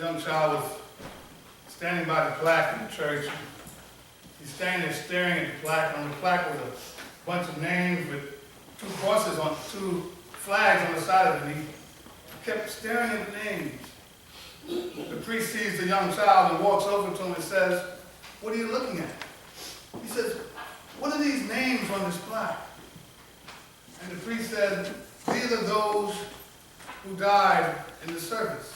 young child was standing by the plaque in the church. He's standing there staring at the plaque. On the plaque was a bunch of names with two crosses on, two flags on the side of it. And he kept staring at the names. The priest sees the young child and walks over to him and says, "What are you looking at?" He says, "What are these names on this plaque?" And the priest said, "These are those who died in the service."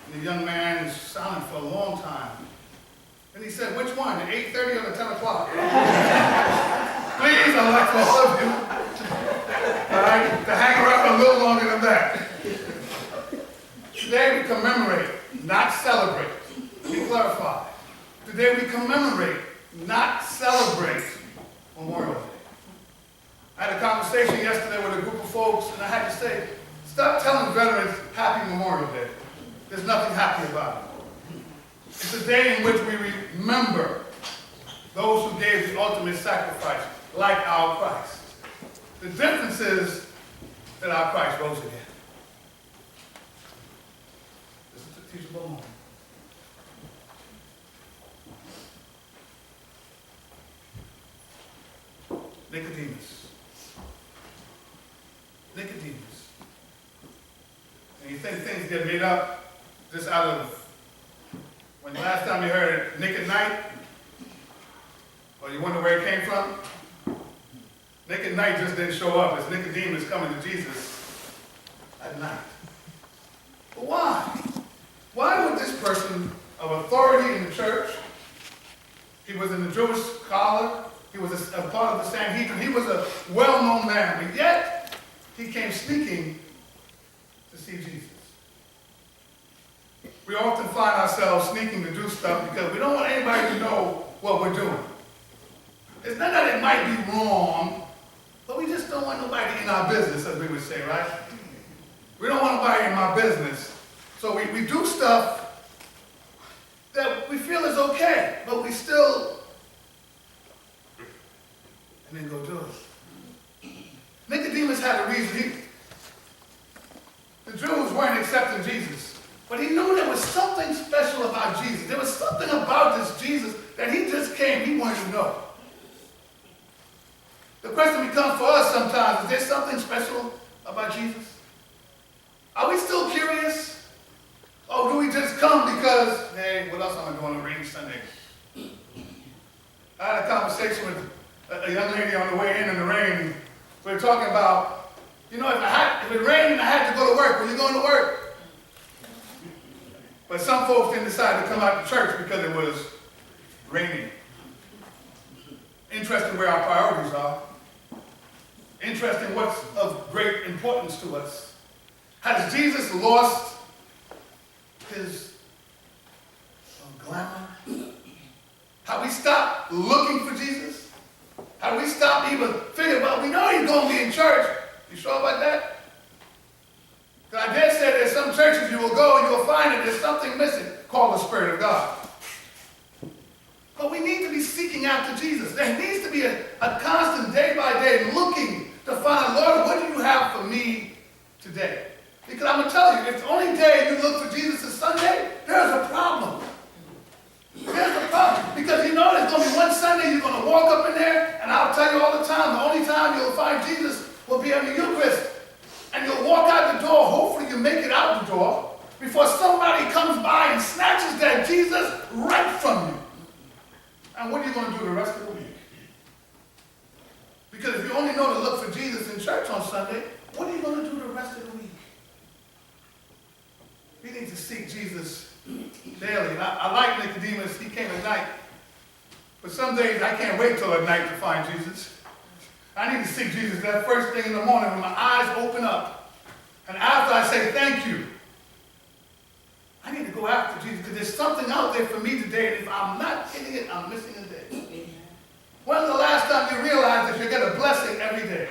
And the young man was silent for a long time. And he said, "Which one, the 8:30 or the 10 o'clock? Please, I'd like for all of you, all right, to hang around a little longer than that." Today we commemorate, not celebrate. Let me clarify. Today we commemorate, not celebrate Memorial Day. I had a conversation yesterday with a group of folks, and I had to say, stop telling veterans Happy Memorial Day. There's nothing happy about it. It's a day in which we remember those who gave the ultimate sacrifice, like our Christ. The difference is that our Christ rose again. This is a teachable moment. Nicodemus. And you think things get made up just out of, when the last time you heard it, Nick at Night? Or you wonder where it came from? Nick at Night just didn't show up as Nicodemus coming to Jesus at night. But why? Why would this person of authority in the church, he was in the Jewish scholar, he was a part of the Sanhedrin, he was a well-known man, but yet he came sneaking to see Jesus. We often find ourselves sneaking to do stuff because we don't want anybody to know what we're doing. It's not that it might be wrong, but we just don't want nobody in our business, as we would say, right? We don't want nobody in my business. So we do stuff that we feel is okay, but we still, and then go do it. Nicodemus had a reason. The Jews weren't accepting Jesus, but he knew there was something special about Jesus. There was something about this Jesus that he just came, he wanted to know. The question becomes for us sometimes, is there something special about Jesus? Are we still curious? Or do we just come because, hey, what else am I doing on a rainy Sunday? I had a conversation with a young lady on the way in the rain. We were talking about, you know, if it rained and I had to go to work, were you going to work? But some folks didn't decide to come out to church because it was raining. Interesting where our priorities are. Interesting what's of great importance to us. Has Jesus lost his glamour? Have we stopped looking for Jesus? Have we stopped even thinking about, we know he's going to be in church. You sure about that? Because I dare say there's some churches you will go and you will find that there's something missing called the Spirit of God. But we need to be seeking after Jesus. There needs to be a constant day by day looking to find, Lord, what do you have for me today? Because I'm going to tell you, if the only day you look for Jesus is Sunday, there's a problem. There's a problem. Because you know there's going to be one Sunday you're going to walk up in there, and I'll tell you all the time, the only time you'll find Jesus will be on the Eucharist. And you'll walk out the door, hopefully you make it out the door, before somebody comes by and snatches that Jesus right from you. And what are you going to do the rest of the week? Because if you only know to look for Jesus in church on Sunday, what are you going to do the rest of the week? We need to seek Jesus daily. And I like Nicodemus. He came at night. But some days I can't wait till at night to find Jesus. I need to seek Jesus that first thing in the morning when my eyes open up. And after I say thank you, I need to go after Jesus because there's something out there for me today. And if I'm not getting it, I'm missing a day. When's the last time you realized that you get a blessing every day?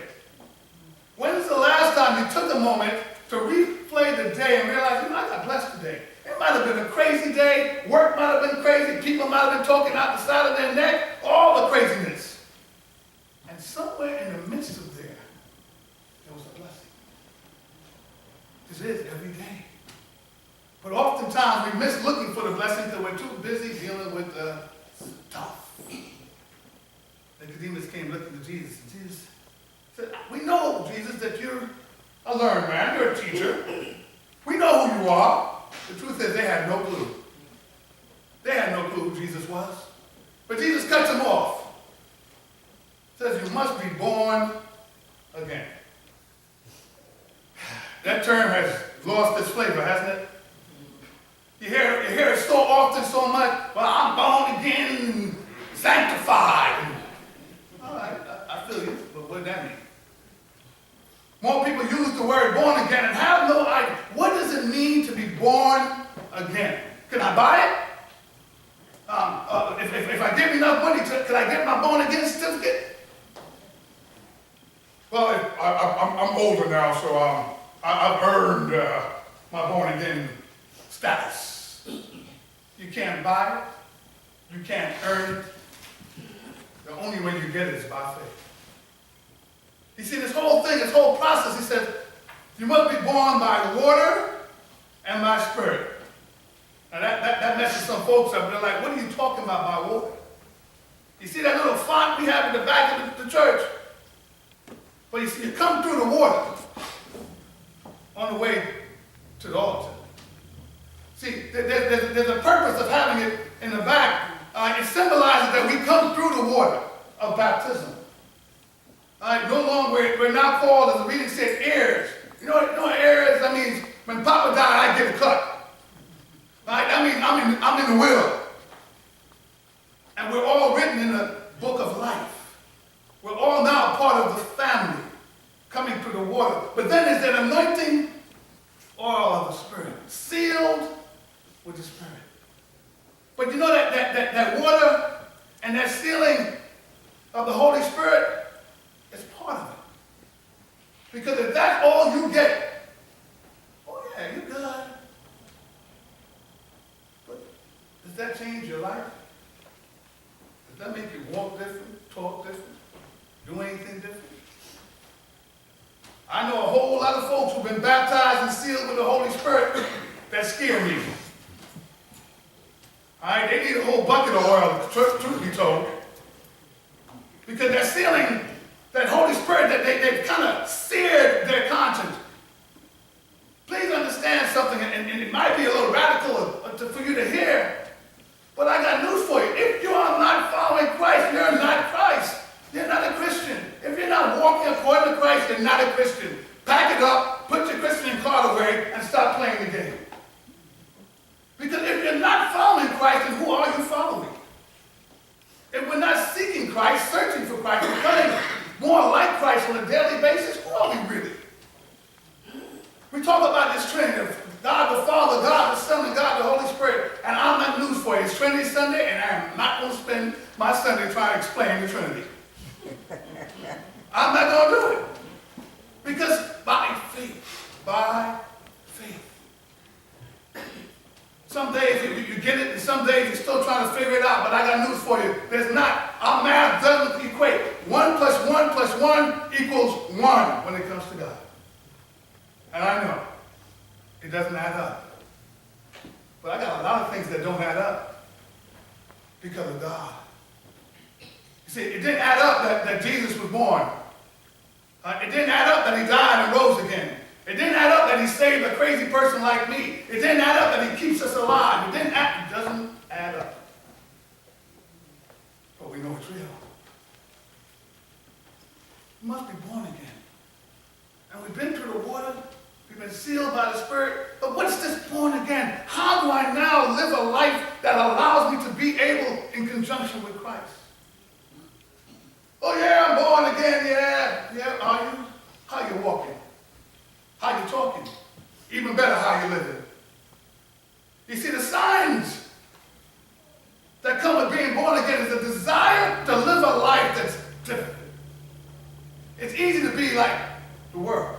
When's the last time you took a moment to replay the day and realize, you know, I got blessed today. It might have been a crazy day. Work might have been crazy. People might have been talking out the side of their neck. All the craziness. And somewhere in the midst of there was a blessing. This is every day. But oftentimes we miss looking for the blessing because we're too busy dealing with the stuff. Nicodemus came looking to Jesus, and Jesus said, we know, Jesus, that you're a learned man, you're a teacher. We know who you are. The truth is they had no clue. They had no clue who Jesus was. But Jesus cuts him off. Says, you must be born again. That term has lost its flavor, hasn't it? You hear it so often, so much. Well, I'm born again, sanctified. All right, I feel you, but what does that mean? More people use the word born again and have no idea. What does it mean to be born again? Can I buy it? If I give enough money, can I get my born again certificate? Well, I'm older now, so I've earned my born again status. You can't buy it. You can't earn it. The only way you get it is by faith. You see, this whole thing, this whole process, he said, you must be born by water and by spirit. Now that messes some folks up. They're like, what are you talking about by water? You see that little font we have in the back of the church? But you see, you come through the water on the way to the altar. See, there's a purpose of having it in the back. It symbolizes that we come through the water of baptism. No longer, we're now called, as the reading said, heirs. You know what heirs? That means when Papa died, I get a cut. That means I'm in the will. And we're all written in the book of life. We're all now part of the family coming through the water. But then there's that anointing oil of the Spirit, sealed with the Spirit. But you know that water and that sealing of the Holy Spirit is part of it. Because if that's all you get, oh yeah, you're good. But does that change your life? Does that make you walk different, talk different, do anything different? I know a whole lot of folks who've been baptized and sealed with the Holy Spirit that scare me. All right, they need a whole bucket of oil, truth be told. Because they're sealing that Holy Spirit, that they've kind of seared their conscience. Please understand something, and it might be a little radical for you to hear, but I got news for you. If you are not following Christ, you're not Christ. You're not a Christian. If you're not walking according to Christ, you're not a Christian. Pack it up, put your Christian card away, and stop playing the game. Because if you're not following Christ, then who are you following? If we're not seeking Christ, searching for Christ, becoming more like Christ on a daily basis, who are we really? We talk about this Trinity of God the Father, God the Son, and God the Holy Spirit. And I'm not news for you. It's Trinity Sunday, and I'm not going to spend my Sunday trying to explain the Trinity. I'm not going to do it. Because by faith. Some days you get it, and some days you're still trying to figure it out. But I got news for you. There's not. Our math doesn't equate. 1 + 1 + 1 equals 1 when it comes to God. And I know it doesn't add up. But I got a lot of things that don't add up because of God. You see, it didn't add up that Jesus was born. It didn't add up that he died and rose again. It didn't add up that he saved a crazy person like me. It didn't add up that he keeps us alive. It doesn't add up. But we know it's real. We must be born again. And we've been through the water. We've been sealed by the Spirit. But what's this born again? How do I now live a life that allows me to be able in conjunction with Christ? Oh yeah, I'm born again, yeah, are you? How you walking? How you talking? Even better, how you living? You see, the signs that come with being born again is a desire to live a life that's different. It's easy to be like the world.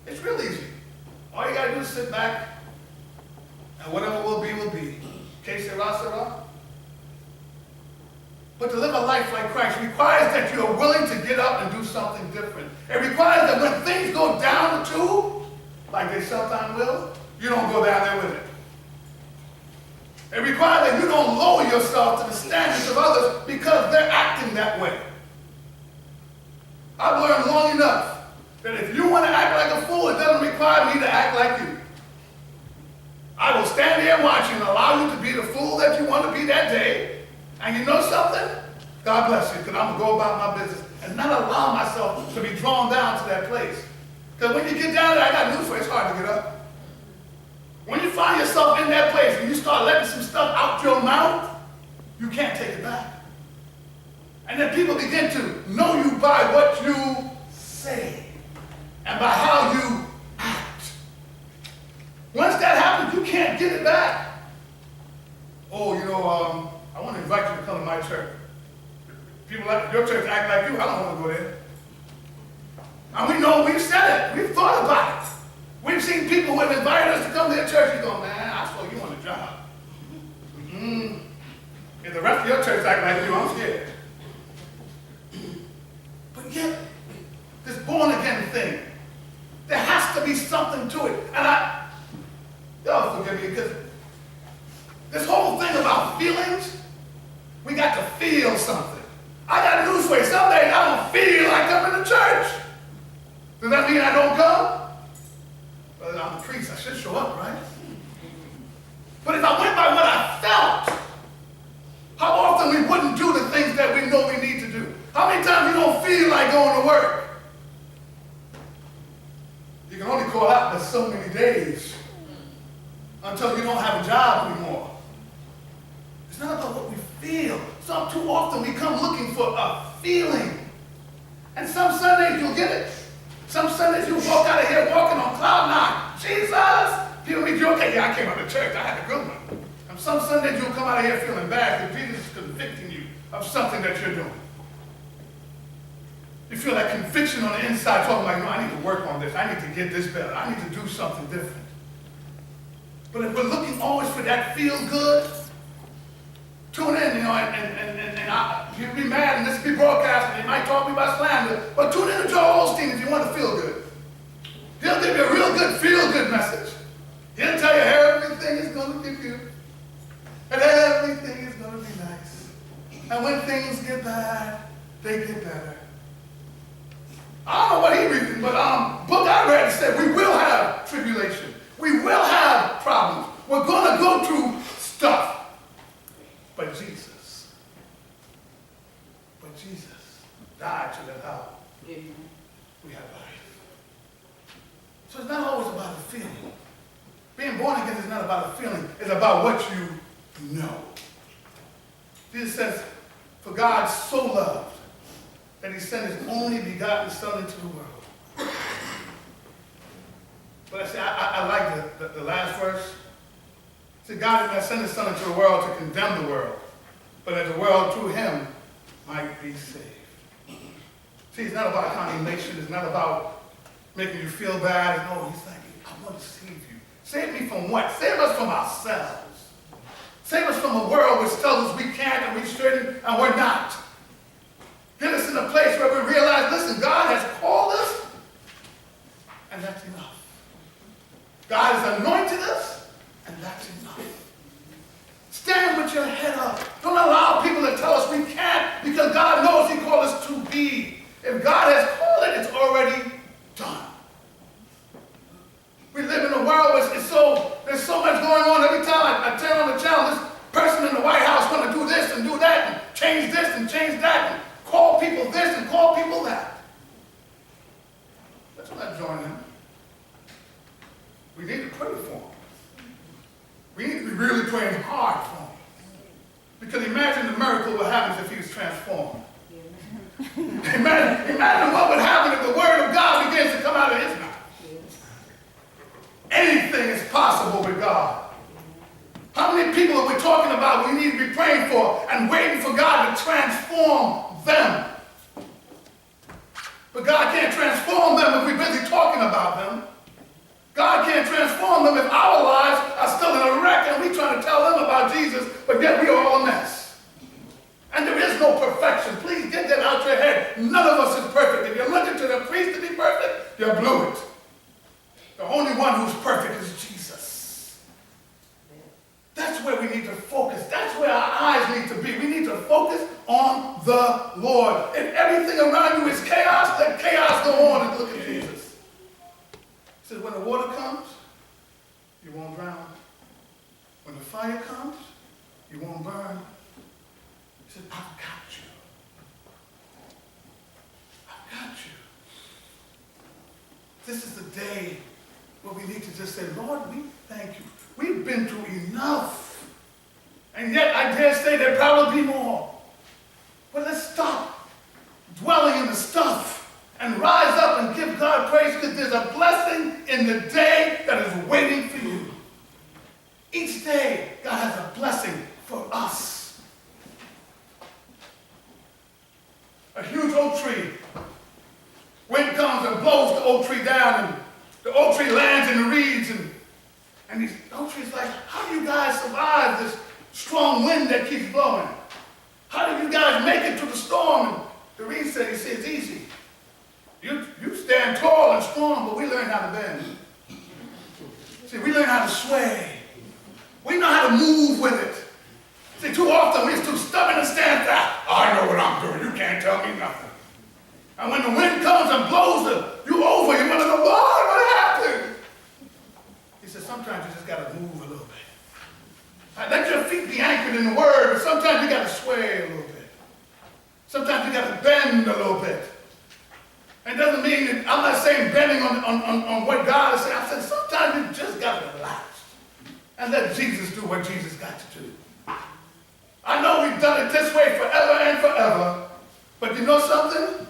It's real easy. All you gotta do is sit back, and whatever will be, will be. Que sera, sera. But to live a life like Christ requires that you are willing to get up and do something different. It requires that when things go down the tube, like they sometimes will, you don't go down there with it. It requires that you don't lower yourself to the standards of others because they're acting that way. I've learned long enough that if you want to act like a fool, it doesn't require me to act like you. I will stand here and watch you and allow you to be the fool that you want to be that day. And you know something? God bless you, because I'm going to go about my business and not allow myself to be drawn down to that place. Because when you get down there, I got news for you, it's hard to get up. When you find yourself in that place and you start letting some stuff out your mouth, you can't take it back. And then people begin to know you by what you say and by how you act. Once that happens, you can't get it back. Oh, I want to invite you to come to my church. People like your church act like you, I don't want to go there. And we know, we've said it, we've thought about it. We've seen people who have invited us to come to their church, you go, man, I saw you on the job. If the rest of your church act like you, I'm scared. But yet, this born again thing, there has to be something to it. And y'all forgive me, because this whole thing about feelings, we got to feel something. I got news for you. Some days I don't feel like coming to church. Does that mean I don't come? Well, I'm a priest. I should show up, right? But if I went by what I felt, how often we wouldn't do the things that we know we need to do? How many times you don't feel like going to work? You can only call out for so many days until you don't have a job anymore. It's not about what we feel. So too often we come looking for a feeling. And some Sundays you'll get it. Some Sundays you'll walk out of here walking on cloud nine. Jesus! People meet you, okay, yeah, I came out of church. I had a good one. And some Sundays you'll come out of here feeling bad because Jesus is convicting you of something that you're doing. You feel that conviction on the inside, talking like, no, I need to work on this. I need to get this better. I need to do something different. But if we're looking always for that feel good, tune in, you'll be mad and this will be broadcast and they might talk to me about slander, but tune in to Joel Osteen if you want to feel good. He'll give you a real good feel-good message. He'll tell you everything is going to be good and everything is going to be nice. And when things get bad, they get better. I don't know what he reading, but book I read said we will have tribulation. We will have problems. We're going to go through stuff. But Jesus died so that how we have life. So it's not always about a feeling. Being born again is not about a feeling. It's about what you know. Jesus says, for God so loved that he sent his only begotten Son into the world. But I like the last verse. See, God did not send his Son into the world to condemn the world, but that the world through him might be saved. See, it's not about condemnation. It's not about making you feel bad. No, he's like, I want to save you. Save me from what? Save us from ourselves. Save us from a world which tells us we can't and we shouldn't and we're not. Get us in a place where we realize, listen, God has called us, and that's enough. God has anointed us, and that's enough. Stand with your head up. Don't allow people to tell us we can't, because God knows he called us to be. If God has called it, it's already done. We live in a world where there's so much going on. Every time I turn on the channel, this person in the White House want to do this and do that, and change this and change that, and call people this and call people that. Let's not join them. We need to pray for them. We need to be really praying hard for them. Because imagine the miracle what happens if he was transformed. Imagine what would happen if the word of God begins to come out of his mouth. Anything is possible with God. How many people are we talking about we need to be praying for and waiting for God to transform them? But God can't transform them if we're busy talking about them. God can't transform them if our lives are still in a wreck and we're trying to tell them about Jesus, but yet we are all a mess. And there is no perfection. Please get that out your head. None of us is perfect. If you're looking to the priest to be perfect, you blew it. The only one the Lord. If everything around you is chaos, let chaos go on and look at Jesus. He says, when the water comes, you won't drown. When the fire comes, you won't burn. He said, I've got you. I've got you. This is the day where we need to just say, Lord, we thank you. We've been through enough. And yet, I dare say there'll probably be more. But let's stop dwelling in the stuff and rise up and give God praise, because there's a blessing in the day that is waiting for you. Each day, God has a blessing for us. A huge oak tree. Wind comes and blows the oak tree down, and the oak tree lands in the reeds, and these oak trees like, how do you guys survive this strong wind that keeps blowing? How do you guys make it through the storm? And the reed said, he said, it's easy. You stand tall and strong, but we learn how to bend. See, we learn how to sway. We know how to move with it. See, too often we're too stubborn to stand back. I know what I'm doing. You can't tell me nothing. And when the wind comes and blows you over, you want to go, Lord, what happened? He said, sometimes you just got to move a little bit. Let your feet be anchored in the word, but sometimes you got to sway a little bit. Sometimes you got to bend a little bit. It doesn't mean that I'm not saying bending on what God is saying. I'm saying sometimes you just got to relax and let Jesus do what Jesus got to do. I know we've done it this way forever and forever, but you know something?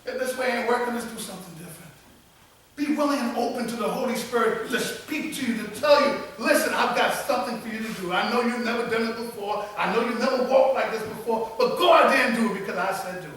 If this way ain't working, let's do something different. Be willing and open to the Holy Spirit to speak to you, to tell you, listen, I've got something for you to do. I know you've never done it before. I know you've never walked like this before, but go out there and do it because I said do it.